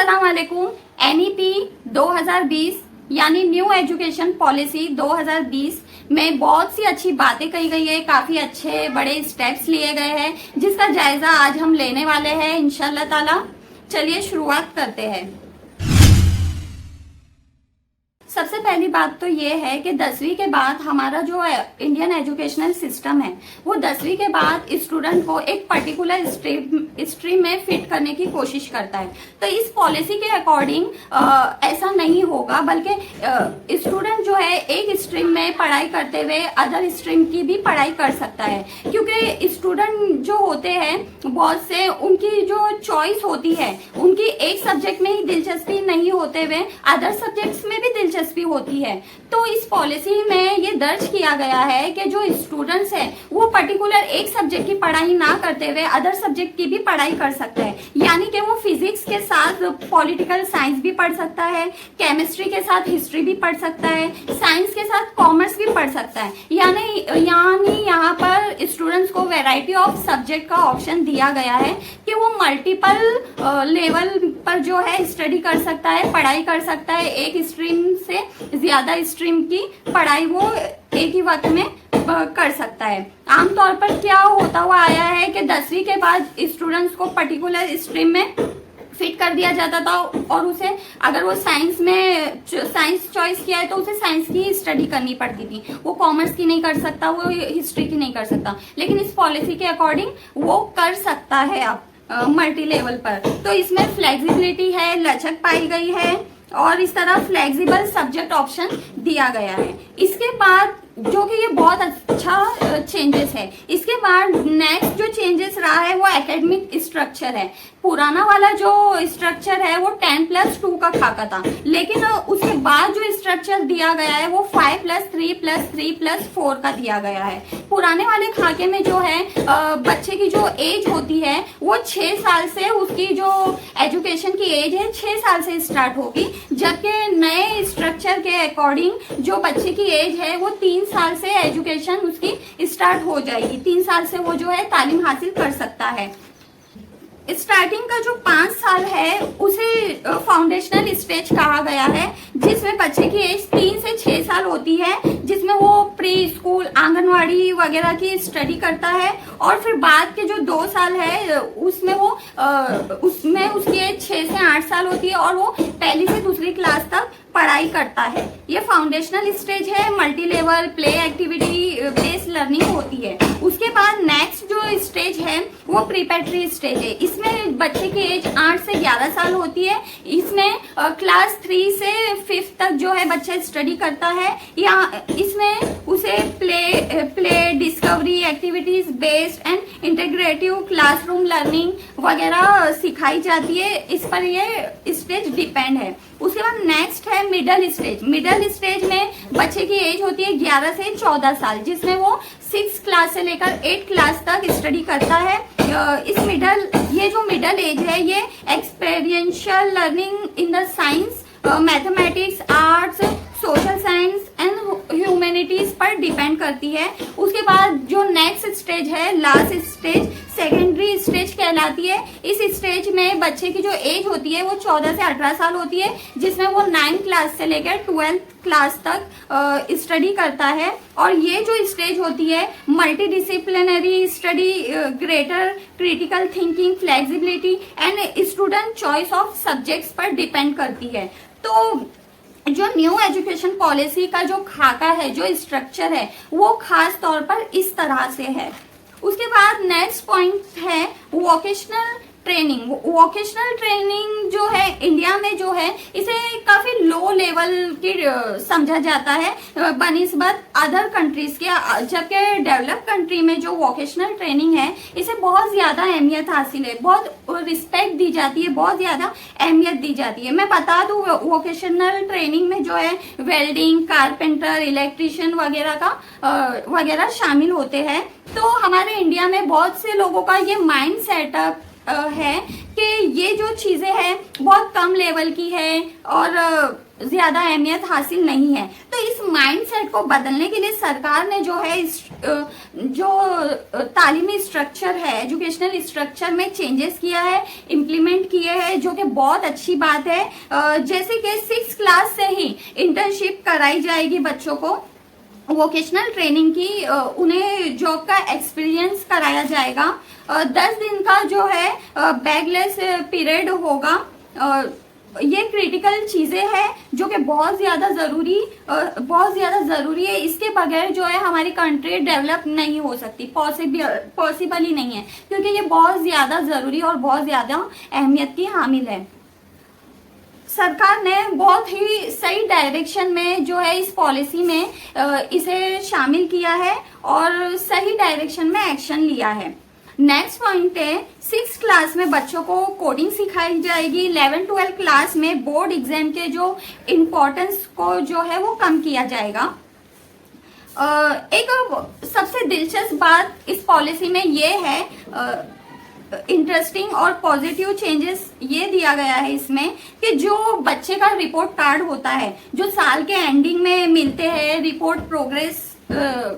अस्सलाम वालेकुम। एनईपी 2020 यानी न्यू एजुकेशन पॉलिसी 2020 में बहुत सी अच्छी बातें कही गई है, काफी अच्छे बड़े स्टेप्स लिए गए हैं जिसका जायजा आज हम लेने वाले हैं इंशाल्लाह ताला। चलिए शुरुआत करते हैं। सबसे पहली बात तो ये है कि 10वीं के बाद हमारा जो इंडियन एजुकेशनल सिस्टम है वो 10वीं के बाद स्टूडेंट को एक पर्टिकुलर स्ट्रीम में फिट करने की कोशिश करता है। तो इस पॉलिसी के अकॉर्डिंग ऐसा नहीं होगा, बल्कि स्टूडेंट जो है एक स्ट्रीम में पढ़ाई करते हुए अदर स्ट्रीम की भी पढ़ाई कर सकता है, क्योंकि स्टूडेंट जो होते हैं बहुत से उनकी जो चॉइस होती है उनकी एक सब्जेक्ट में ही दिलचस्पी नहीं होते हुए अदर सब्जेक्ट्स में भी दिलचस्पी होती है। तो इस पॉलिसी में ये दर्ज किया गया है कि जो स्टूडेंट्स हैं वो पर्टिकुलर एक सब्जेक्ट की पढ़ाई ना करते हुए अदर सब्जेक्ट की भी पढ़ाई कर सकते हैं, यानी कि वो फिजिक्स के साथ पॉलिटिकल साइंस भी पढ़ सकता है, केमिस्ट्री के साथ हिस्ट्री भी पढ़ सकता है, साइंस के साथ कॉमर्स भी पढ़ सकता है। यानी यहाँ पर स्टूडेंट्स को वैरायटी ऑफ सब्जेक्ट का ऑप्शन दिया गया है कि वो मल्टीपल लेवल पर जो है स्टडी कर सकता है, पढ़ाई कर सकता है। एक स्ट्रीम से ज्यादा स्ट्रीम की पढ़ाई वो एक ही वक्त में कर सकता है। आमतौर पर क्या होता हुआ आया है कि 10वीं के बाद स्टूडेंट्स को पर्टिकुलर स्ट्रीम में फिट कर दिया जाता था और उसे अगर वो साइंस चॉइस किया है तो उसे साइंस की स्टडी करनी पड़ती थी, वो कॉमर्स की नहीं कर सकता, वो हिस्ट्री की नहीं कर सकता। लेकिन इस पॉलिसी के अकॉर्डिंग वो कर सकता है अब मल्टी लेवल पर। तो इसमें फ्लेक्सिबिलिटी है, लचक पाई गई है और इस तरह फ्लेक्सिबल सब्जेक्ट ऑप्शन दिया गया है। इसके बाद जो कि ये बहुत अच्छा चेंजेस है। इसके बाद नेक्स्ट जो चेंजेस रहा है वो एकेडमिक स्ट्रक्चर है। पुराना वाला जो स्ट्रक्चर है वो 10+2 का खाका था, लेकिन उसके बाद जो स्ट्रक्चर दिया गया है वो 5+3+3+4 का दिया गया है। पुराने वाले खाके में जो है बच्चे की जो एज होती है वो 6 साल से, उसकी जो एजुकेशन की एज है 6 साल से स्टार्ट होगी, जबकि नए स्ट्रक्चर के अकॉर्डिंग जो बच्चे की एज है वो 3 साल से एजुकेशन उसकी स्टार्ट हो जाएगी। 3 साल से वो जो है तालीम हासिल कर सकता है। स्टार्टिंग का जो 5 साल है उसे फाउंडेशनल स्टेज कहा गया है, जिसमें बच्चे की एज 3 से 6 साल होती है, जिसमें वो प्री स्कूल, आंगनवाड़ी वगैरह की स्टडी करता है। और फिर बाद के जो 2 साल है उसमें उसकी एज 6 से 8 साल होती है और वो पहली से दूसरी क्लास तक पढ़ाई करता है। ये फाउंडेशनल स्टेज है, multi level play activity based learning होती है। उसके बाद नेक्स्ट जो स्टेज है वो प्रीपेटरी स्टेज है। इसमें बच्चे की एज 8 से 11 साल होती है। इसमें क्लास 3 से 5th तक जो है बच्चा स्टडी करता है। या इसमें उसे play discovery activities based and integrative classroom learning वगैरह सिखाई जाती है। इस पर ये स्टेज डिपेंड है। उसके बाद नेक्स्ट है मिडल स्टेज। मिडल स्टेज में बच्चे की एज होती है 11 से 14 साल, जिसमें वो 6 क्लास से लेकर 8 क्लास तक स्टडी करता है। ये जो मिडल एज है ये experiential learning in the science, mathematics, arts, social science and humanities पर डिपेंड करती है। उसके बाद जो नेक्स्ट स्टेज है, लास्ट स्टेज, सेकेंडरी स्टेज कहलाती है। इस स्टेज में बच्चे की जो एज होती है वो 14 से 18 साल होती है, जिसमें वो 9th क्लास से लेकर 12th क्लास तक स्टडी करता है। और ये जो स्टेज होती है multi disciplinary study, greater critical thinking, flexibility and student choice of subjects पर डिपेंड करती है। तो जो न्यू एजुकेशन पॉलिसी का जो खाका है, जो स्ट्रक्चर है, वो खास तौर पर इस तरह से है। उसके बाद नेक्स्ट पॉइंट है वोकेशनल ट्रेनिंग। वोकेशनल ट्रेनिंग जो है इंडिया में जो है इसे काफी लो लेवल की समझा जाता है बनिस्बत अदर कंट्रीज के, जबकि डेवलप कंट्री में जो वोकेशनल ट्रेनिंग है इसे बहुत ज्यादा अहमियत हासिल है, बहुत रिस्पेक्ट दी जाती है, बहुत ज्यादा अहमियत दी जाती है। मैं बता दूं वोकेशनल ट्रेनिंग में जो है वेल्डिंग, कारपेंटर, इलेक्ट्रिशियन वगैरह शामिल होते हैं। तो हमारे इंडिया में बहुत से लोगों का ये माइंड सेटअप है कि ये जो चीजें हैं बहुत कम लेवल की है और ज्यादा अहमियत हासिल नहीं है। तो इस माइंडसेट को बदलने के लिए सरकार ने जो है जो तालीमी स्ट्रक्चर है, एजुकेशनल स्ट्रक्चर में चेंजेस किया है, इम्प्लीमेंट किए हैं, जो कि बहुत अच्छी बात है। जैसे कि 6 क्लास से ही इंटर्नशिप कराई जाएगी बच्चों को, वोकेशनल ट्रेनिंग की, उन्हें जॉब का एक्सपीरियंस कराया जाएगा। 10 दिन का जो है बैगलेस पीरियड होगा। ये क्रिटिकल चीजें हैं जो कि बहुत ज्यादा जरूरी है। इसके बगैर जो है हमारी कंट्री डेवलप नहीं हो सकती, पॉसिबल ही नहीं है, क्योंकि ये बहुत ज्यादा जरूरी और बहुत ज्यादा अहमियत की हामिल है। सरकार ने बहुत ही सही डायरेक्शन में जो है इस पॉलिसी में इसे शामिल किया है और सही डायरेक्शन में एक्शन लिया है। नेक्स्ट पॉइंट है 6 क्लास में बच्चों को कोडिंग सिखाई जाएगी। 11-12 क्लास में बोर्ड एग्जाम के जो इम्पोर्टेंस को जो है वो कम किया जाएगा। एक सबसे दिलचस्प बात इस पॉलिसी में ये है, इंटरेस्टिंग और पॉजिटिव चेंजेस ये दिया गया है इसमें कि जो बच्चे का रिपोर्ट कार्ड होता है, जो साल के एंडिंग में मिलते हैं, रिपोर्ट प्रोग्रेस,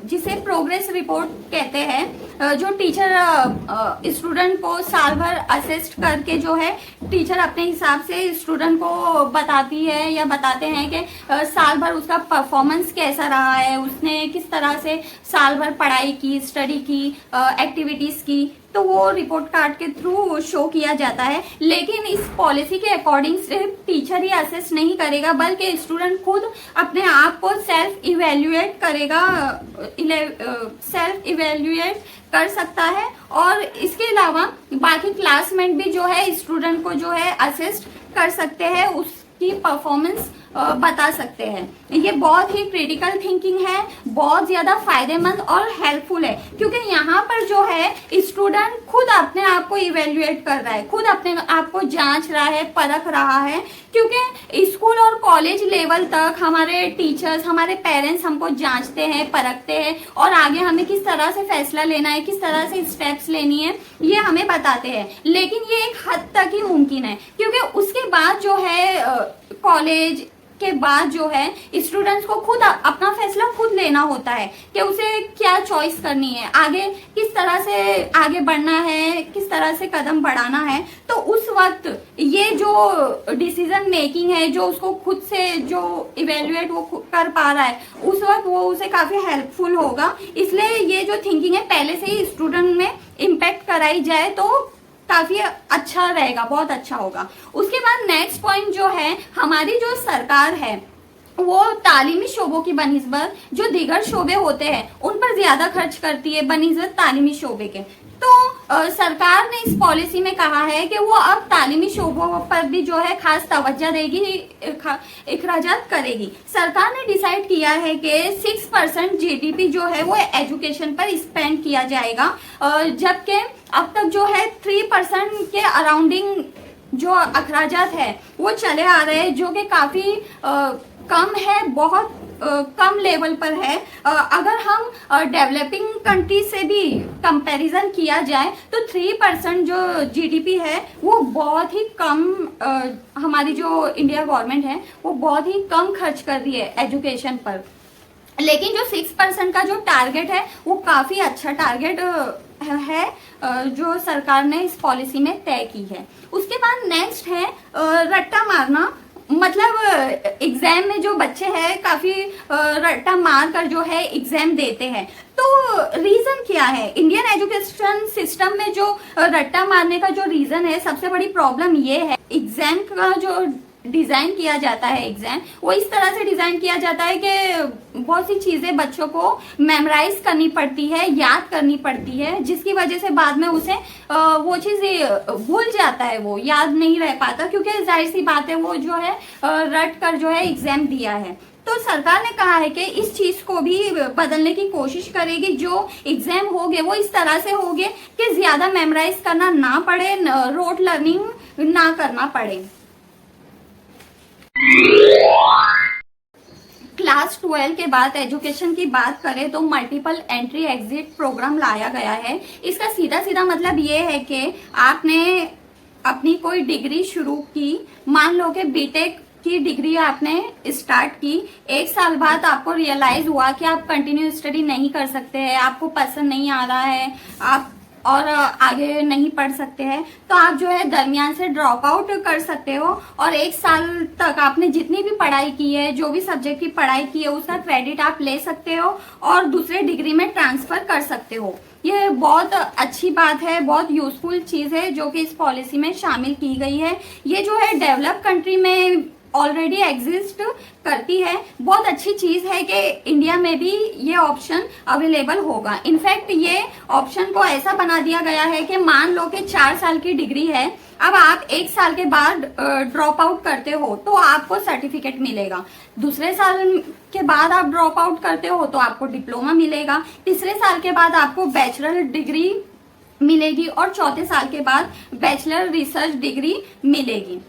जिसे प्रोग्रेस रिपोर्ट कहते हैं, जो टीचर स्टूडेंट को साल भर असिस्ट करके जो है टीचर अपने हिसाब से स्टूडेंट को बताती है या बताते हैं कि साल भर उसका परफॉर्मेंस कैसा रहा है, उसने किस तरह से साल भर पढ़ाई की, स्टडी की, एक्टिविटीज की, तो वो रिपोर्ट कार्ड के थ्रू शो किया जाता है। लेकिन इस पॉलिसी के अकॉर्डिंग सिर्फ टीचर ही असेस नहीं करेगा, बल्कि स्टूडेंट खुद अपने आप को सेल्फ इवेल्युएट करेगा, सेल्फ इवेल्युएट कर सकता है। और इसके अलावा बाकी क्लासमेट भी जो है स्टूडेंट को जो है असिस्ट कर सकते हैं, उसकी परफॉर्मेंस बता सकते हैं। ये बहुत ही क्रिटिकल थिंकिंग है, बहुत ज्यादा फायदेमंद और हेल्पफुल है, क्योंकि यहाँ पर जो है स्टूडेंट खुद अपने आप को इवेल्युएट कर रहा है, खुद अपने आप को जांच रहा है, परख रहा है। क्योंकि स्कूल और कॉलेज लेवल तक हमारे टीचर्स, हमारे पेरेंट्स हमको जांचते हैं, परखते हैं और आगे हमें किस तरह से फैसला लेना है, किस तरह से स्टेप्स लेनी है, ये हमें बताते हैं। लेकिन ये एक हद तक ही मुमकिन है, क्योंकि उसके बाद जो है कॉलेज के बाद जो है स्टूडेंट्स को खुद अपना फैसला खुद लेना होता है कि उसे क्या चॉइस करनी है, आगे किस तरह से आगे बढ़ना है, किस तरह से कदम बढ़ाना है। तो उस वक्त ये जो डिसीजन मेकिंग है, जो उसको खुद से जो इवेल्युएट वो कर पा रहा है, उस वक्त वो उसे काफी हेल्पफुल होगा। इसलिए ये जो थिंकिंग है पहले से ही स्टूडेंट में इम्पैक्ट कराई जाए तो काफी अच्छा रहेगा, बहुत अच्छा होगा। उसके बाद नेक्स्ट पॉइंट जो है, हमारी जो सरकार है वो तालीमी शोबों की बनिस्बत जो दीगर शोबे होते हैं उन पर ज्यादा खर्च करती है बनिस्बत तालीमी शोबे के। तो सरकार ने इस पॉलिसी में कहा है कि वो अब तालीमी शोबों पर भी जो है खास तवज्जो देगी, इखराजात करेगी। सरकार ने डिसाइड किया है कि 6% जीडीपी जो है वो एजुकेशन पर स्पेंड किया जाएगा, जबकि अब तक जो है 3% के अराउंडिंग जो अखराजात है वो चले आ रहे हैं, जो कि काफी कम है, बहुत कम लेवल पर है। अगर हम डेवलपिंग कंट्री से भी कंपैरिजन किया जाए तो 3% जो जीडीपी है वो बहुत ही कम, हमारी जो इंडिया गवर्नमेंट है वो बहुत ही कम खर्च कर रही है एजुकेशन पर। लेकिन जो 6% का जो टारगेट है वो काफी अच्छा टारगेट है जो सरकार ने इस पॉलिसी में तय की है। उसके बाद नेक्स्ट है रट्टा मारना, मतलब एग्जाम में जो बच्चे हैं काफी रट्टा मार कर जो है एग्जाम देते हैं। तो रीजन क्या है? इंडियन एजुकेशन सिस्टम में जो रट्टा मारने का जो रीजन है, सबसे बड़ी प्रॉब्लम ये है, एग्जाम का जो डिजाइन किया जाता है, एग्जाम वो इस तरह से डिजाइन किया जाता है कि बहुत सी चीजें बच्चों को मेमोराइज करनी पड़ती है, याद करनी पड़ती है, जिसकी वजह से बाद में उसे वो चीज भूल जाता है, वो याद नहीं रह पाता, क्योंकि जाहिर सी बात है वो जो है रट कर जो है एग्जाम दिया है। तो सरकार ने कहा है कि इस चीज को भी बदलने की कोशिश करेगी, जो एग्जाम होंगे वो इस तरह से होंगे कि ज्यादा मेमोराइज करना ना पड़े, रोट लर्निंग ना करना पड़े। क्लास 12 के बाद एजुकेशन की बात करें तो मल्टीपल एंट्री एग्जिट प्रोग्राम लाया गया है। इसका सीधा सीधा मतलब ये है कि आपने अपनी कोई डिग्री शुरू की, मान लो कि बीटेक की डिग्री आपने स्टार्ट की, 1 साल बाद आपको रियलाइज हुआ कि आप कंटिन्यू स्टडी नहीं कर सकते हैं, आपको पसंद नहीं आ रहा है, आप और आगे नहीं पढ़ सकते हैं, तो आप जो है दरमियान से ड्रॉप आउट कर सकते हो और 1 साल तक आपने जितनी भी पढ़ाई की है, जो भी सब्जेक्ट की पढ़ाई की है, उसका क्रेडिट आप ले सकते हो और दूसरे डिग्री में ट्रांसफर कर सकते हो। ये बहुत अच्छी बात है, बहुत यूजफुल चीज है जो कि इस पॉलिसी में शामिल की गई है। ये जो है डेवलप कंट्री में ऑलरेडी एग्जिस्ट करती है। बहुत अच्छी चीज है कि इंडिया में भी ये ऑप्शन अवेलेबल होगा। इनफैक्ट ये ऑप्शन को ऐसा बना दिया गया है कि मान लो कि 4 साल की डिग्री है, अब आप 1 साल के बाद ड्रॉप आउट करते हो तो आपको सर्टिफिकेट मिलेगा, दूसरे साल के बाद आप ड्रॉप आउट करते हो तो आपको डिप्लोमा मिलेगा, तीसरे साल के बाद आपको बैचलर डिग्री मिलेगी और चौथे साल के बाद बैचलर रिसर्च डिग्री मिलेगी।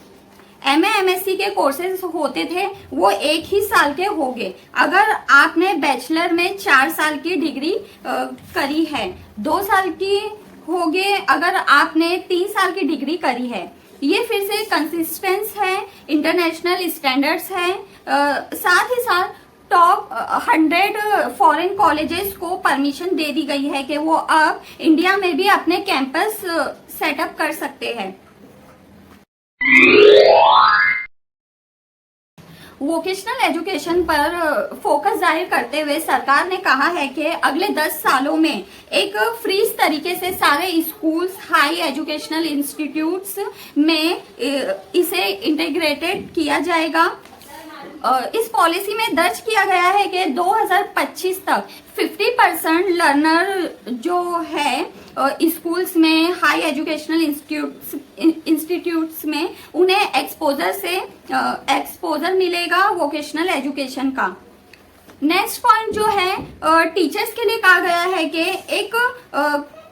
एमए एमएससी के कोर्सेज होते थे वो 1 ही साल के हो गए। अगर आपने बैचलर में 4 साल की डिग्री करी है, 2 साल की हो गए अगर आपने 3 साल की डिग्री करी है। ये फिर से कंसिस्टेंस है, इंटरनेशनल स्टैंडर्ड्स है। साथ ही साथ टॉप 100 फॉरेन कॉलेजेस को परमिशन दे दी गई है कि वो अब इंडिया में भी अपने कैंपस सेटअप कर सकते हैं। वोकेशनल एजुकेशन पर फोकस जाहिर करते हुए सरकार ने कहा है कि अगले 10 सालों में एक फ्रीज तरीके से सारे स्कूल्स, हाई एजुकेशनल इंस्टीट्यूट्स में इसे इंटीग्रेटेड किया जाएगा। इस पॉलिसी में दर्ज किया गया है कि 2025 तक 50% लर्नर जो है स्कूल्स में, हाई एजुकेशनल इंस्टीट्यूट्स में उन्हें एक्सपोजर मिलेगा वोकेशनल एजुकेशन का। नेक्स्ट पॉइंट जो है टीचर्स के लिए कहा गया है कि एक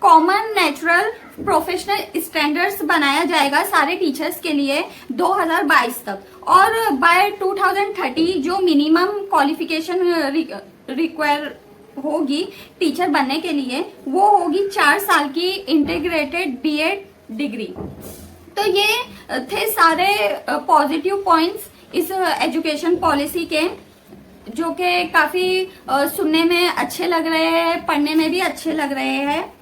कॉमन नेचुरल प्रोफेशनल स्टैंडर्ड्स बनाया जाएगा सारे टीचर्स के लिए 2022 तक, और बाय 2030 जो मिनिमम क्वालिफिकेशन रिक्वायर होगी टीचर बनने के लिए वो होगी 4 साल की इंटीग्रेटेड बीएड डिग्री। तो ये थे सारे पॉजिटिव पॉइंट्स इस एजुकेशन पॉलिसी के, जो कि काफी सुनने में अच्छे लग रहे हैं, पढ़ने में भी अच्छे लग रहे हैं।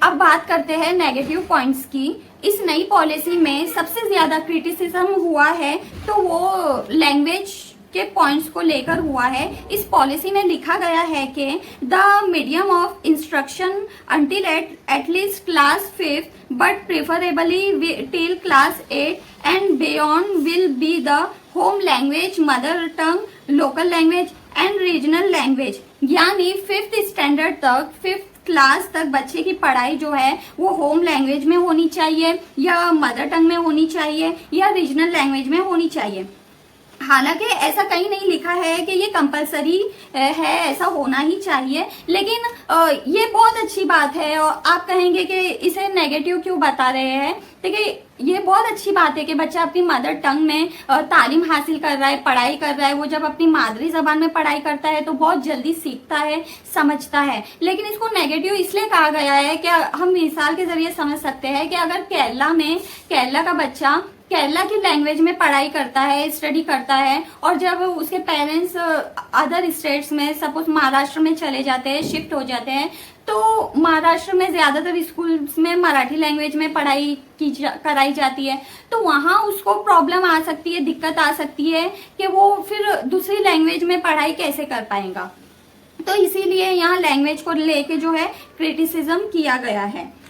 अब बात करते हैं नेगेटिव पॉइंट्स की। इस नई पॉलिसी में सबसे ज्यादा क्रिटिसिज्म हुआ है तो वो लैंग्वेज के पॉइंट्स को लेकर हुआ है। इस पॉलिसी में लिखा गया है कि the medium of instruction until at least class 5 but preferably till class 8 and beyond will be the home language, mother tongue, local language and regional language. यानी 5th स्टैंडर्ड तक, 5th क्लास तक बच्चे की पढ़ाई जो है वो होम लैंग्वेज में होनी चाहिए या मदर टंग में होनी चाहिए या रीजनल लैंग्वेज में होनी चाहिए। हालांकि ऐसा कहीं नहीं लिखा है कि ये कंपलसरी है, ऐसा होना ही चाहिए, लेकिन ये बहुत अच्छी बात है। और आप कहेंगे कि इसे नेगेटिव क्यों बता रहे हैं। देखिए ये बहुत अच्छी बात है कि बच्चा अपनी मदर टंग में तालीम हासिल कर रहा है, पढ़ाई कर रहा है। वो जब अपनी मादरी जबान में पढ़ाई करता है तो बहुत जल्दी सीखता है, समझता है। लेकिन इसको नेगेटिव इसलिए कहा गया है कि हम मिसाल के जरिए समझ सकते हैं कि अगर केरला का बच्चा केरला की लैंग्वेज में पढ़ाई करता है, स्टडी करता है, और जब उसके पेरेंट्स अदर स्टेट्स में, सपोज महाराष्ट्र में चले जाते हैं, शिफ्ट हो जाते हैं, तो महाराष्ट्र में ज्यादातर स्कूल्स में मराठी लैंग्वेज में पढ़ाई कराई जाती है, तो वहां उसको प्रॉब्लम आ सकती है, दिक्कत आ सकती है कि वो फिर दूसरी लैंग्वेज में पढ़ाई कैसे कर पाएगा। तो इसीलिए यहाँ लैंग्वेज को लेके जो है क्रिटिसिज्म किया गया है।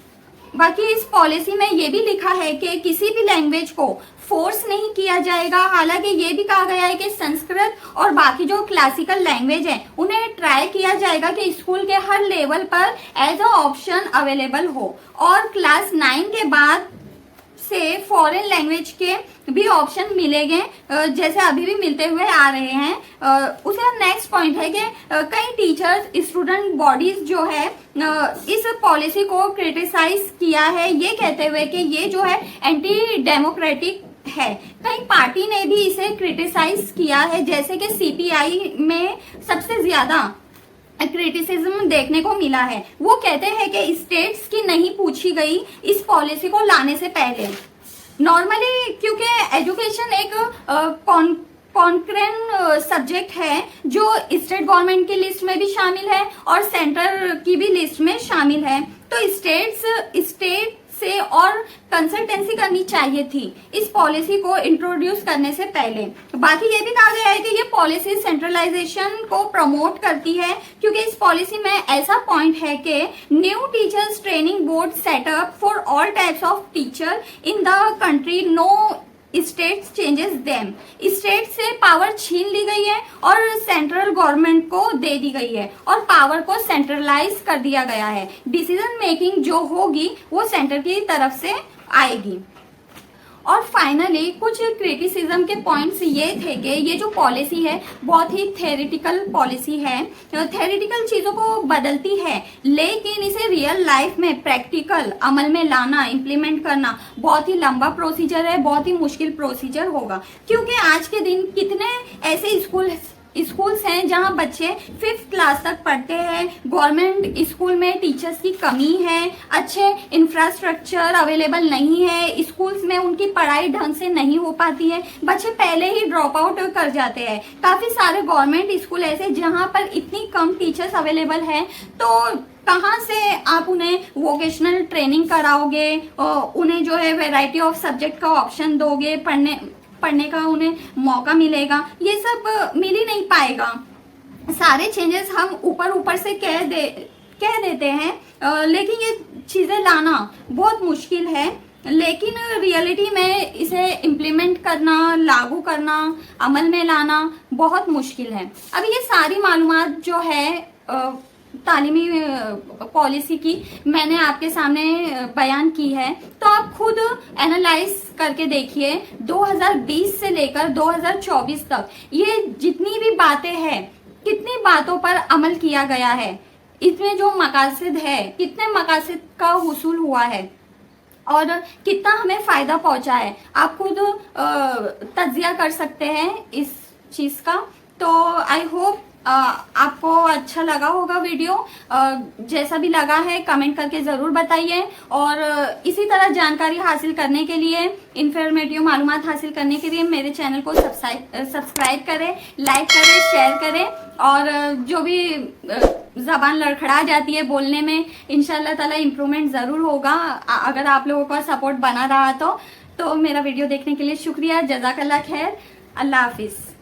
बाकी इस पॉलिसी में ये भी लिखा है कि किसी भी लैंग्वेज को फोर्स नहीं किया जाएगा। हालांकि ये भी कहा गया है कि संस्कृत और बाकी जो क्लासिकल लैंग्वेज है उन्हें ट्राई किया जाएगा कि स्कूल के हर लेवल पर एज अ ऑप्शन अवेलेबल हो, और क्लास 9 के बाद से फॉरेन लैंग्वेज के भी ऑप्शन मिलेंगे, जैसे अभी भी मिलते हुए आ रहे हैं। उसका नेक्स्ट पॉइंट है कि कई टीचर्स, स्टूडेंट बॉडीज जो है इस पॉलिसी को क्रिटिसाइज किया है, ये कहते हुए कि ये जो है एंटी डेमोक्रेटिक है। कई पार्टी ने भी इसे क्रिटिसाइज किया है, जैसे कि सीपीआई में सबसे ज्यादा क्रिटिसिज्म देखने को मिला है। वो कहते हैं कि स्टेट्स की नहीं पूछी गई इस पॉलिसी को लाने से पहले। नॉर्मली क्योंकि एजुकेशन एक कॉन्करेंट सब्जेक्ट है जो स्टेट गवर्नमेंट की लिस्ट में भी शामिल है और सेंटर की भी लिस्ट में शामिल है, तो स्टेट से और कंसल्टेंसी करनी चाहिए थी इस पॉलिसी को इंट्रोड्यूस करने से पहले। बाकी ये भी कहा गया है कि ये पॉलिसी सेंट्रलाइजेशन को प्रमोट करती है, क्योंकि इस पॉलिसी में ऐसा पॉइंट है कि new teachers training board setup for all types of teacher in the country, no states changes them. State से पावर छीन ली गई है और सेंट्रल गवर्नमेंट को दे दी गई है और पावर को सेंट्रलाइज कर दिया गया है। डिसीजन मेकिंग जो होगी वो सेंटर की तरफ से आएगी। और फाइनली कुछ क्रिटिसिज्म के पॉइंट्स ये थे कि ये जो पॉलिसी है बहुत ही थेरेटिकल पॉलिसी है, थेरेटिकल चीजों को बदलती है, लेकिन इसे रियल लाइफ में प्रैक्टिकल अमल में लाना, इम्प्लीमेंट करना बहुत ही लंबा प्रोसीजर है, बहुत ही मुश्किल प्रोसीजर होगा। क्योंकि आज के दिन कितने ऐसे स्कूल्स हैं जहां बच्चे 5th क्लास तक पढ़ते हैं। गवर्नमेंट स्कूल में टीचर्स की कमी है, अच्छे इंफ्रास्ट्रक्चर अवेलेबल नहीं है, स्कूल्स में उनकी पढ़ाई ढंग से नहीं हो पाती है, बच्चे पहले ही ड्रॉप आउट कर जाते हैं। काफी सारे गवर्नमेंट स्कूल ऐसे जहां पर इतनी कम टीचर्स अवेलेबल है, तो कहाँ से आप उन्हें वोकेशनल ट्रेनिंग कराओगे, उन्हें जो है वैरायटी ऑफ सब्जेक्ट का ऑप्शन दोगे, पढ़ने का उन्हें मौका मिलेगा, ये सब मिल ही नहीं पाएगा। सारे चेंजेस हम ऊपर से कह देते हैं, लेकिन ये चीजें लाना बहुत मुश्किल है। लेकिन रियलिटी में इसे इम्प्लीमेंट करना, लागू करना, अमल में लाना बहुत मुश्किल है। अब ये सारी मालूमात जो है तालीमी पॉलिसी की मैंने आपके सामने बयान की है, तो आप खुद एनालाइज करके देखिए 2020 से लेकर 2024 तक ये जितनी भी बातें हैं, कितनी बातों पर अमल किया गया है, इसमें जो मकासद है, कितने मकासद का हुसूल हुआ है और कितना हमें फायदा पहुंचा है, आप खुद तज्जिया कर सकते हैं इस चीज का। तो आई होप आपको अच्छा लगा होगा वीडियो। जैसा भी लगा है कमेंट करके जरूर बताइए, और इसी तरह जानकारी हासिल करने के लिए, इंफॉर्मेटिव मालूमात हासिल करने के लिए मेरे चैनल को सब्सक्राइब करें, लाइक करें, शेयर करें। और जो भी जबान लड़खड़ा जाती है बोलने में, इंशाल्लाह ताला इम्प्रूवमेंट जरूर होगा अगर आप लोगों का सपोर्ट बना रहा तो मेरा वीडियो देखने के लिए शुक्रिया। जज़ाकल्लाह खैर। अल्लाह हाफिज।